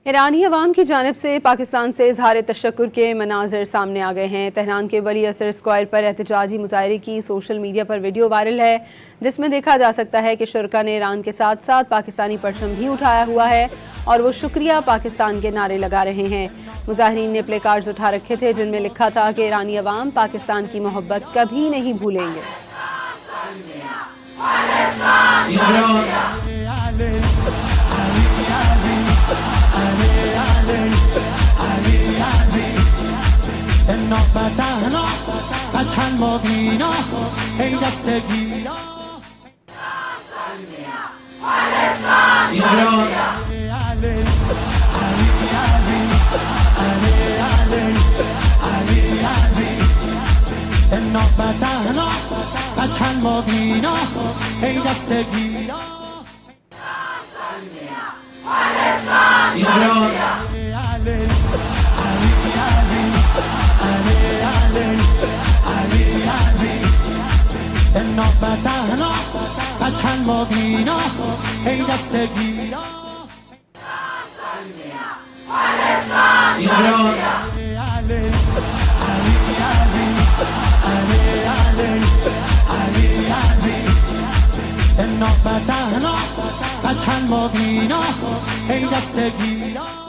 ईरानी अवाम की जानिब से पाकिस्तान से इजहार तशक्कुर के मनाज़र सामने आ गए हैं। तेहरान के वली असर स्क्वायर पर एहतजाजी मुजाहरे की सोशल मीडिया पर वीडियो वायरल है, जिसमें देखा जा सकता है कि शुरका ने ईरान के साथ साथ पाकिस्तानी परचम भी उठाया हुआ है और वो शुक्रिया पाकिस्तान के नारे लगा रहे हैं। मुजाहिरीन ने प्ले कार्ड्स उठा रखे थे जिनमें लिखा था कि ईरानी अवाम पाकिस्तान की मोहब्बत कभी नहीं भूलेंगे। إنا فتحنا فتحا مبينا ای دستگیرا إنا فتحنا فتحا مبينا ای دستگیرا إنا فتحنا فتحا مبينا ای دستگیرا إنا فتحنا فتحا مبينا ای دستگیرا